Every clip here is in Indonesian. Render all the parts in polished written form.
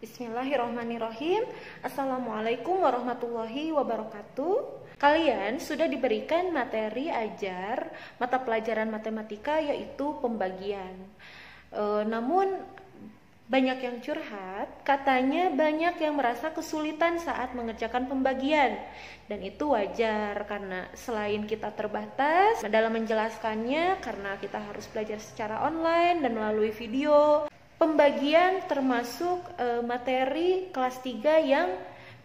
Bismillahirrahmanirrahim. Assalamualaikum warahmatullahi wabarakatuh. Kalian sudah diberikan materi ajar mata pelajaran matematika, yaitu pembagian. Namun banyak yang curhat, katanya banyak yang merasa kesulitan saat mengerjakan pembagian. Dan itu wajar, karena selain kita terbatas dalam menjelaskannya, karena kita harus belajar secara online dan melalui video. Pembagian termasuk materi kelas 3 yang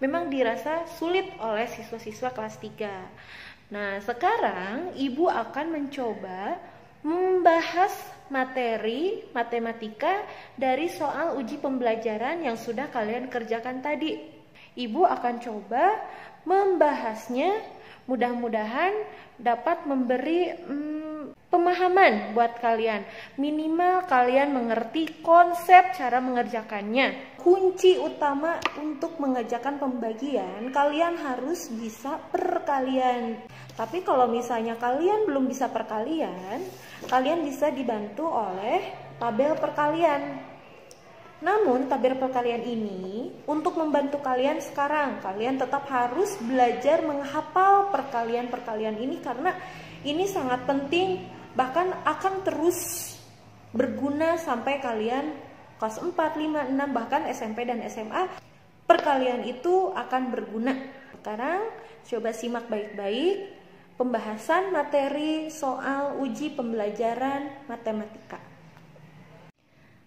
memang dirasa sulit oleh siswa-siswa kelas 3. Nah, sekarang Ibu akan mencoba membahas materi matematika dari soal uji pembelajaran yang sudah kalian kerjakan tadi. Ibu akan coba membahasnya, mudah-mudahan dapat memberi pemahaman buat kalian. Minimal kalian mengerti konsep cara mengerjakannya. Kunci utama untuk mengerjakan pembagian, kalian harus bisa perkalian. Tapi kalau misalnya kalian belum bisa perkalian, kalian bisa dibantu oleh tabel perkalian. Namun tabel perkalian ini untuk membantu kalian sekarang, kalian tetap harus belajar menghafal perkalian-perkalian ini, karena ini sangat penting, bahkan akan terus berguna sampai kalian kelas 4, 5, 6, bahkan SMP dan SMA. Perkalian itu akan berguna. Sekarang coba simak baik-baik pembahasan materi soal uji pembelajaran matematika.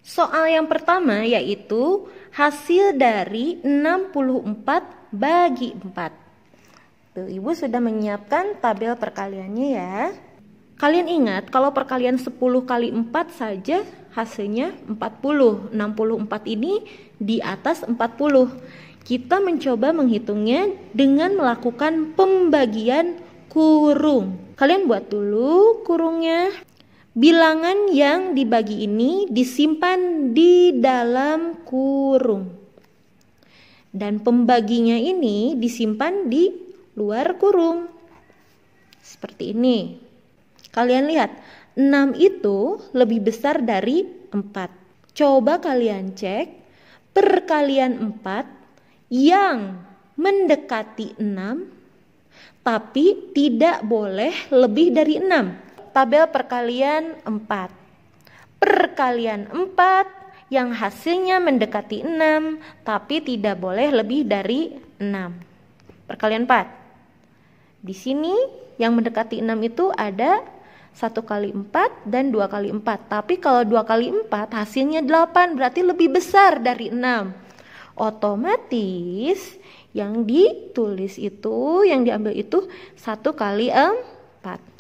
Soal yang pertama yaitu hasil dari 64 bagi 4. Tuh, Ibu sudah menyiapkan tabel perkaliannya ya. Kalian ingat kalau perkalian 10 kali 4 saja hasilnya 40. 64 ini di atas 40. Kita mencoba menghitungnya dengan melakukan pembagian kurung. Kalian buat dulu kurungnya. Bilangan yang dibagi ini disimpan di dalam kurung. Dan pembaginya ini disimpan di luar kurung. Seperti ini. Kalian lihat, 6 itu lebih besar dari 4. Coba kalian cek perkalian 4 yang mendekati 6, tapi tidak boleh lebih dari 6. Tabel perkalian 4. Perkalian 4 yang hasilnya mendekati 6, tapi tidak boleh lebih dari 6. Perkalian 4. Di sini yang mendekati 6 itu ada 1 kali 4 dan 2 kali 4. Tapi kalau 2 kali 4 hasilnya 8, berarti lebih besar dari 6. Otomatis yang ditulis itu, yang diambil itu 1 kali 4.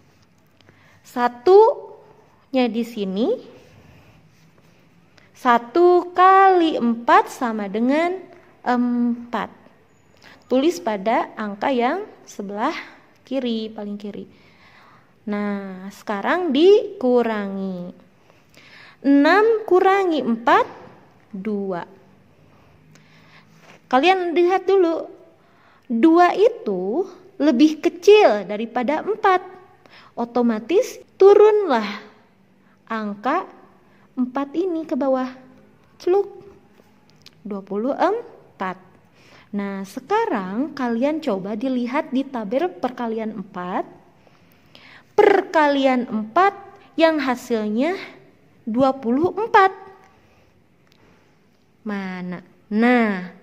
Satunya di sini 1 kali 4 sama dengan 4. Tulis pada angka yang sebelah kiri, paling kiri. Nah, sekarang dikurangi. 6 kurangi 4, 2. Kalian lihat dulu, 2 itu lebih kecil daripada 4. Otomatis turunlah angka 4 ini ke bawah. Celuk. 24. Nah, sekarang kalian coba dilihat di tabel perkalian 4. Perkalian 4 yang hasilnya 24. Mana? Nah,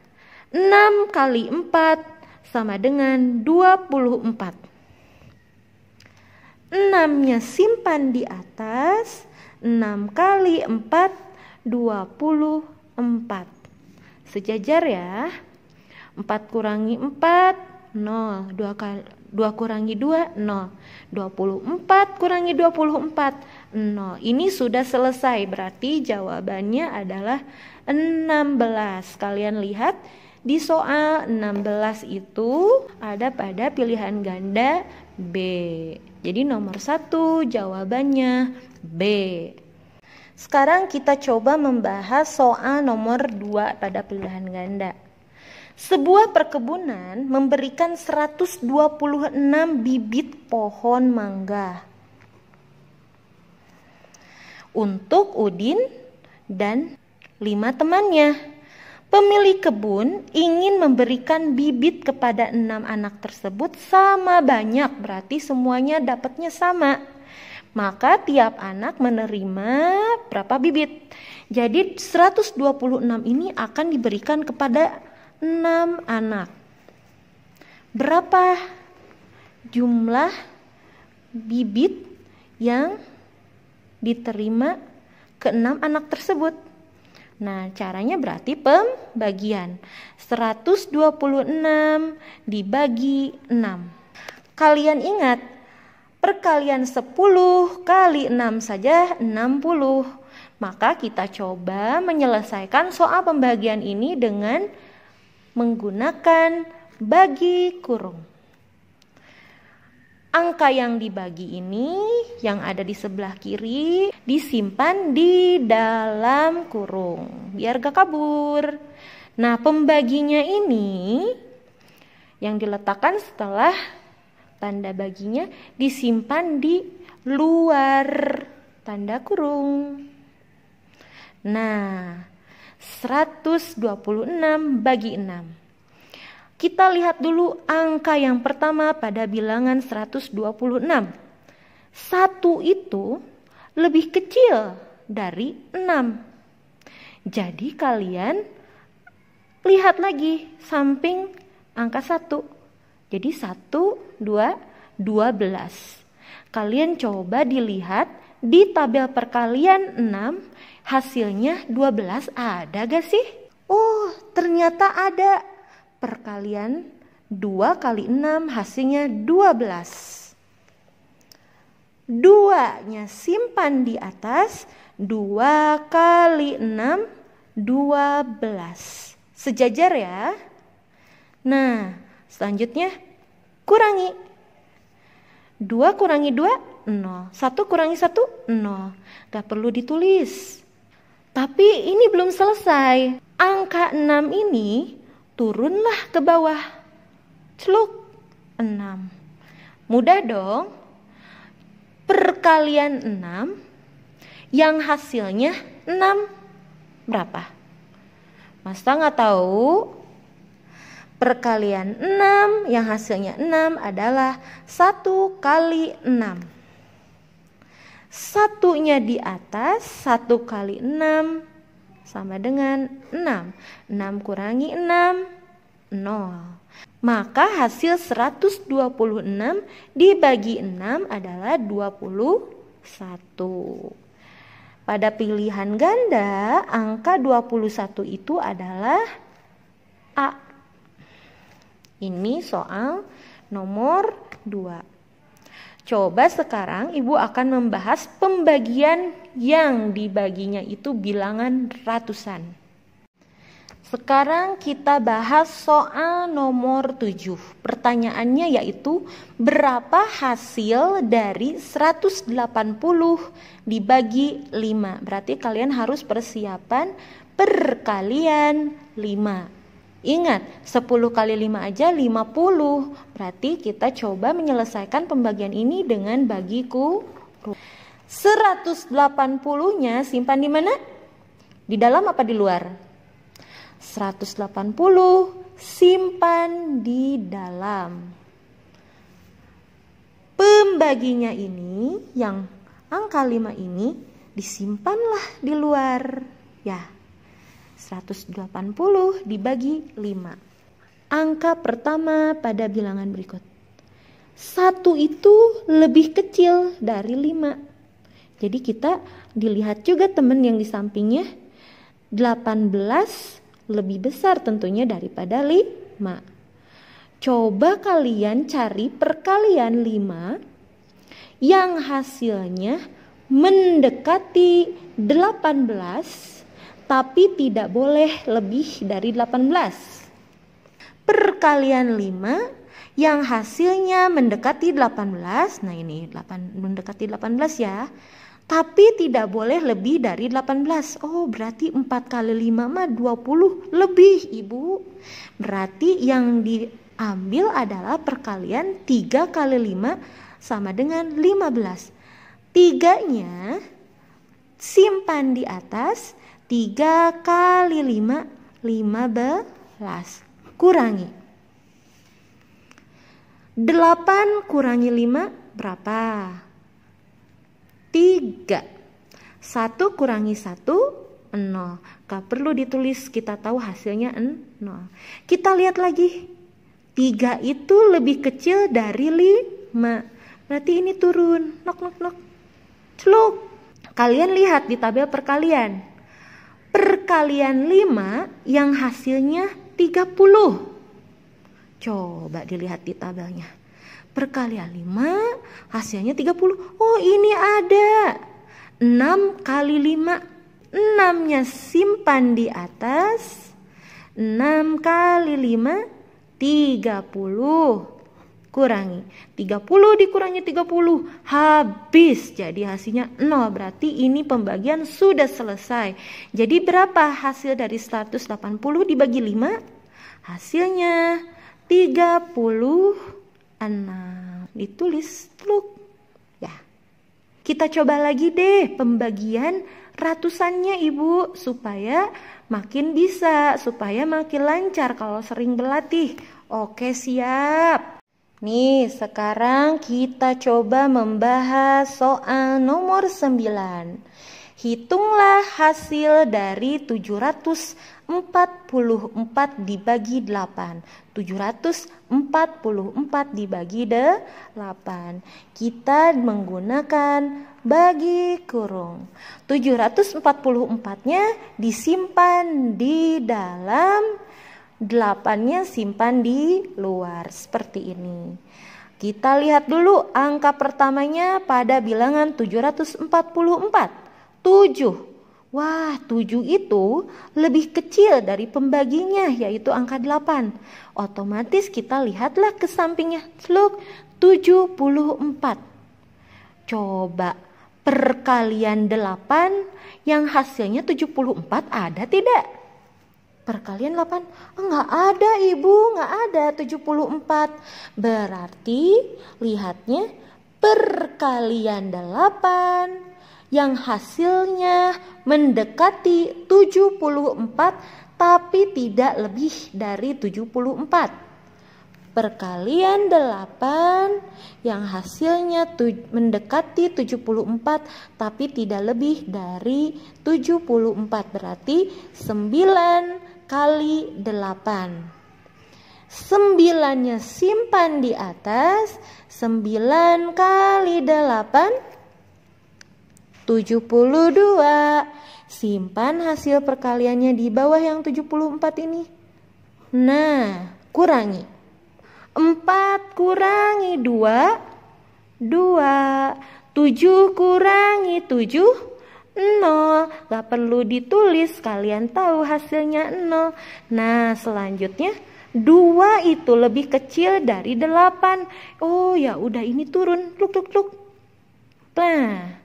6 kali 4 sama dengan 24. 6-nya simpan di atas. 6 kali 4, 24. Sejajar ya. 4 kurangi 4, 0. 2 kurangi 2, 0. 24 kurangi 24, 0. Ini sudah selesai, berarti jawabannya adalah 16. Kalian lihat di soal 16 itu ada pada pilihan ganda B. Jadi nomor 1 jawabannya B. Sekarang kita coba membahas soal nomor 2 pada pilihan ganda. Sebuah perkebunan memberikan 126 bibit pohon mangga untuk Udin dan 5 temannya. Pemilik kebun ingin memberikan bibit kepada 6 anak tersebut sama banyak, berarti semuanya dapatnya sama. Maka tiap anak menerima berapa bibit? Jadi 126 ini akan diberikan kepada 6 anak. Berapa jumlah bibit yang diterima ke 6 anak tersebut? Nah, caranya berarti pembagian. 126 dibagi 6. Kalian ingat, perkalian 10 kali 6 saja 60. Maka kita coba menyelesaikan soal pembagian ini dengan menggunakan bagi kurung. Angka yang dibagi ini, yang ada di sebelah kiri, disimpan di dalam kurung, biar gak kabur. Nah, pembaginya ini, yang diletakkan setelah tanda baginya, disimpan di luar tanda kurung. Nah, 126 bagi 6. Kita lihat dulu angka yang pertama pada bilangan 126. 1 itu lebih kecil dari 6. Jadi kalian lihat lagi samping angka 1. Jadi 1, 2, 12. Kalian coba dilihat di tabel perkalian 6, hasilnya 12 ada gak sih? Oh, ternyata ada. Perkalian 2 kali 6 hasilnya 12. 2-nya simpan di atas. 2 kali 6 12. Sejajar ya. Nah, selanjutnya kurangi. 2 kurangi 2 0. 1 kurangi 1 0. Gak perlu ditulis. Tapi ini belum selesai. Angka 6 ini turunlah ke bawah. Celuk 6. Mudah dong. Perkalian 6 yang hasilnya 6 berapa? Masa nggak tahu? Perkalian 6 yang hasilnya 6 adalah 1 kali 6. Satunya di atas, 1 kali 6 sama dengan 6. 6 kurangi 6, 0. Maka hasil 126 dibagi 6 adalah 21. Pada pilihan ganda, angka 21 itu adalah A. Ini soal nomor 2. Coba sekarang Ibu akan membahas pembagian yang dibaginya itu bilangan ratusan. Sekarang kita bahas soal nomor 7. Pertanyaannya yaitu berapa hasil dari 180 dibagi 5. Berarti kalian harus persiapan perkalian 5. Ingat, 10 kali 5 aja 50. Berarti kita coba menyelesaikan pembagian ini dengan bagi kurung. 180-nya simpan di mana? Di dalam apa di luar? 180 simpan di dalam. Pembaginya ini, yang angka 5 ini, disimpanlah di luar. Ya. 180 dibagi 5. Angka pertama pada bilangan berikut. 1 itu lebih kecil dari 5. Jadi kita dilihat juga teman yang di sampingnya. 18 lebih besar tentunya daripada 5. Coba kalian cari perkalian 5 yang hasilnya mendekati 18. Tapi tidak boleh lebih dari 18. Perkalian 5 yang hasilnya mendekati 18. Nah ini mendekati 18 ya. Tapi tidak boleh lebih dari 18. Oh berarti 4 kali 5 mah 20 lebih Ibu. Berarti yang diambil adalah perkalian 3 kali 5 sama dengan 15. 3-nya simpan di atas. 3 kali 5, 15. Kurangi. 8 kurangi 5 berapa? 3. 1 kurangi 1, 0. Gak perlu ditulis, kita tahu hasilnya 0. Kita lihat lagi. 3 itu lebih kecil dari 5. Berarti ini turun. Nok nok nok. Celuk. Kalian lihat di tabel perkalian. Perkalian 5 yang hasilnya 30. Coba dilihat di tabelnya. Perkalian 5 hasilnya 30. Oh, ini ada 6 kali 5. 6-nya simpan di atas. 6 kali 5 30. Kurangi 30 dikurangi 30 habis, jadi hasilnya 0. Berarti ini pembagian sudah selesai. Jadi berapa hasil dari 180 dibagi 5? Hasilnya 36. Ditulis truk ya. Kita coba lagi deh pembagian ratusannya Ibu, supaya makin bisa, supaya makin lancar kalau sering berlatih. Oke, siap. Nih, sekarang kita coba membahas soal nomor 9. Hitunglah hasil dari 744 dibagi 8. 744 dibagi 8. Kita menggunakan bagi kurung. 744-nya disimpan di dalam, 8-nya simpan di luar, seperti ini. Kita lihat dulu angka pertamanya pada bilangan 744. 7. Wah, 7 itu lebih kecil dari pembaginya, yaitu angka 8. Otomatis kita lihatlah ke sampingnya. Look, 74. Coba perkalian 8 yang hasilnya 74 ada tidak? Perkalian 8? Enggak ada Ibu, enggak ada 74. Berarti lihatnya perkalian 8 yang hasilnya mendekati 74 tapi tidak lebih dari 74. Perkalian 8 yang hasilnya mendekati 74 tapi tidak lebih dari 74. Berarti 9 kali 8. 9-nya simpan di atas. 9 kali 8 72. Simpan hasil perkaliannya di bawah yang 74 ini. Nah, kurangi. 4 kurangi 2, 2. 7 kurangi 7, 0. Gak perlu ditulis, kalian tahu hasilnya 0. Nah, selanjutnya 2 itu lebih kecil dari 8. Oh ya udah, ini turun. Luk. Nah,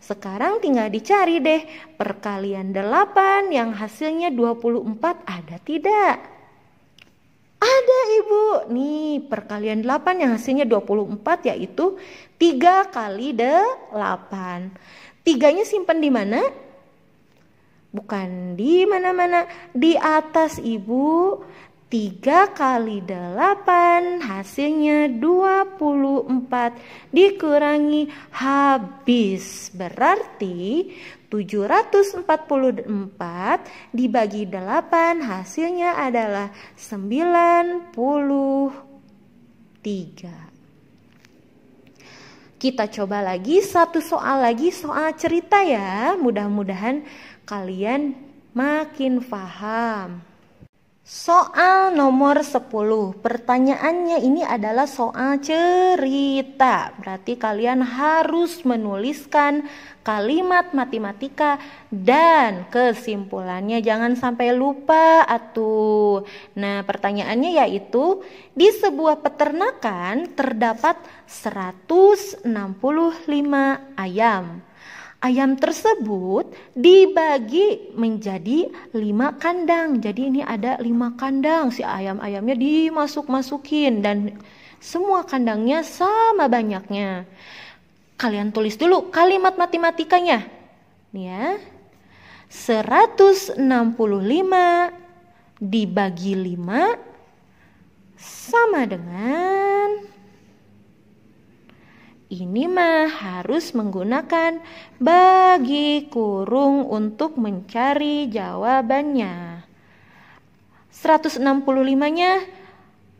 sekarang tinggal dicari deh perkalian 8 yang hasilnya 24 ada tidak? Ada Ibu. Nih perkalian 8 yang hasilnya 24 yaitu 3 kali 8. 3-nya simpan di mana? Bukan di mana-mana, di atas Ibu. 3 kali 8 hasilnya 24 dikurangi habis. Berarti 744 dibagi 8 hasilnya adalah 93. Kita coba lagi satu soal lagi, soal cerita ya. Mudah-mudahan kalian makin paham. Soal nomor 10. Pertanyaannya ini adalah soal cerita. Berarti kalian harus menuliskan kalimat matematika dan kesimpulannya. Jangan sampai lupa atuh. Nah, pertanyaannya yaitu di sebuah peternakan terdapat 165 ayam. Ayam tersebut dibagi menjadi 5 kandang. Jadi ini ada 5 kandang. Si ayam-ayamnya dimasuk-masukin dan semua kandangnya sama banyaknya. Kalian tulis dulu kalimat matematikanya. Nih ya. 165 dibagi 5 sama dengan, ini mah harus menggunakan bagi kurung untuk mencari jawabannya. 165-nya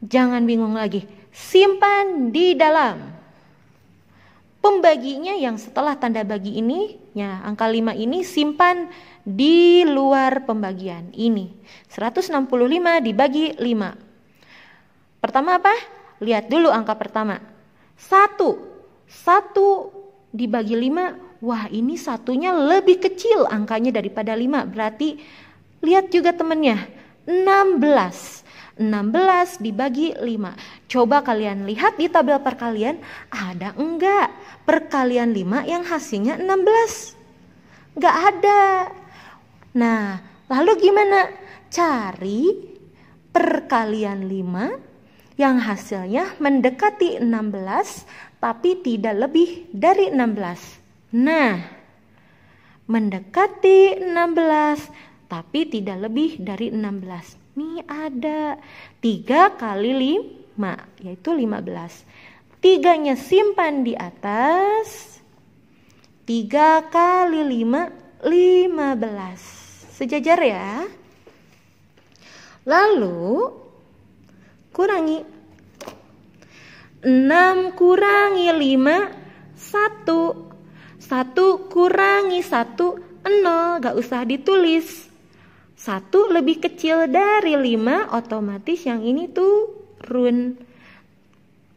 jangan bingung lagi, simpan di dalam. Pembaginya yang setelah tanda bagi ini, ya angka 5 ini simpan di luar pembagian. Ini 165 dibagi 5. Pertama apa? Lihat dulu angka pertama. 1 dibagi 5. Wah, ini satunya lebih kecil angkanya daripada 5. Berarti lihat juga temennya. 16 dibagi 5. Coba kalian lihat di tabel perkalian, ada enggak perkalian 5 yang hasilnya 16? Enggak ada. Nah, lalu gimana? Cari perkalian 5 yang hasilnya mendekati 16 tapi tidak lebih dari 16. Nah, mendekati 16 tapi tidak lebih dari 16. Nih ada 3 kali 5 yaitu 15. 3-nya simpan di atas. 3 kali 5 15. Sejajar ya. Lalu kurangi. 6 kurangi 5 1. 1 kurangi 1 0. Gak usah ditulis. 1 lebih kecil dari 5, otomatis yang ini turun.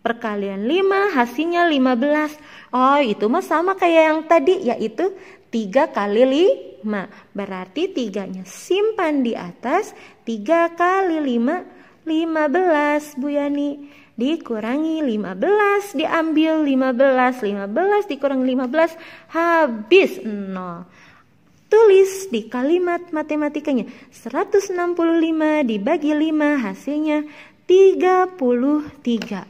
Perkalian 5 hasilnya 15. Oh, itu mah sama kayak yang tadi, yaitu 3 kali 5. Berarti 3-nya simpan di atas. 3 kali 5 15, Bu Yani. Dikurangi 15, diambil 15 dikurangi 15, habis 0. Tulis di kalimat matematikanya. 165 dibagi 5 hasilnya 33.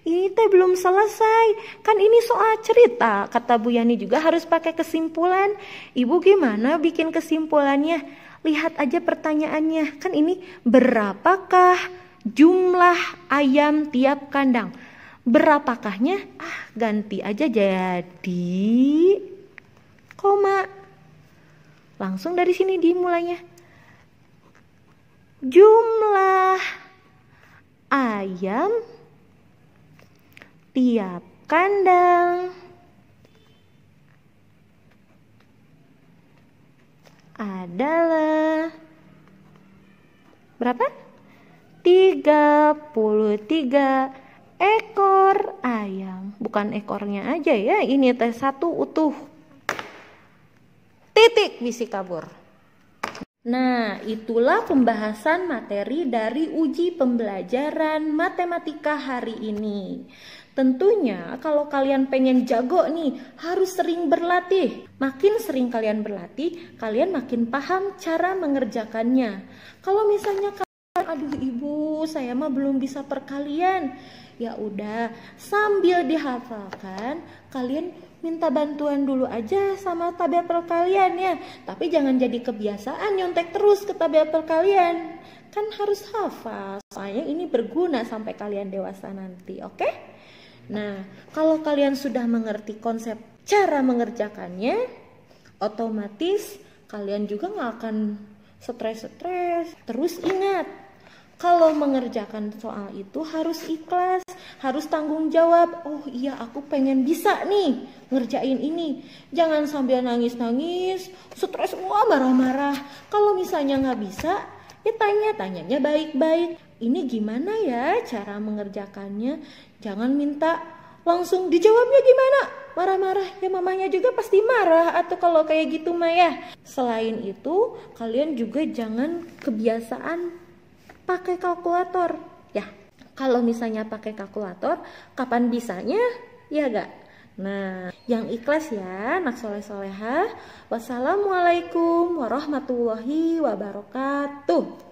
Ini teh belum selesai. Kan ini soal cerita. Kata Bu Yani juga harus pakai kesimpulan. Ibu gimana bikin kesimpulannya? Lihat aja pertanyaannya. Kan ini berapakah jumlah ayam tiap kandang? Berapakahnya? Ganti aja jadi koma. Langsung dari sini dimulainya. Jumlah ayam tiap kandang adalah berapa? 33 ekor ayam. Bukan ekornya aja ya, ini teh satu utuh. Titik, bisi kabur. Nah, itulah pembahasan materi dari uji pembelajaran matematika hari ini. Tentunya kalau kalian pengen jago nih, harus sering berlatih. Makin sering kalian berlatih, kalian makin paham cara mengerjakannya. Kalau misalnya kalian, aduh ibu, saya mah belum bisa perkalian. Ya udah, sambil dihafalkan, kalian minta bantuan dulu aja sama tabel perkalian ya. Tapi jangan jadi kebiasaan nyontek terus ke tabel perkalian. Kan harus hafal, soalnya ini berguna sampai kalian dewasa nanti, oke? Nah, kalau kalian sudah mengerti konsep cara mengerjakannya, otomatis kalian juga nggak akan stres-stres. Terus ingat, kalau mengerjakan soal itu harus ikhlas, harus tanggung jawab. Oh iya, aku pengen bisa nih ngerjain ini. Jangan sambil nangis-nangis, stres, wah marah-marah. Kalau misalnya nggak bisa, ya tanyanya baik-baik. Ini gimana ya cara mengerjakannya? Jangan minta langsung dijawabnya gimana. Marah-marah, ya mamanya juga pasti marah. Atau kalau kayak gitu mah ya. Selain itu, kalian juga jangan kebiasaan pakai kalkulator. Ya, kalau misalnya pakai kalkulator, kapan bisanya? Ya gak? Nah, yang ikhlas ya, anak soleh-solehah. Wassalamualaikum warahmatullahi wabarakatuh.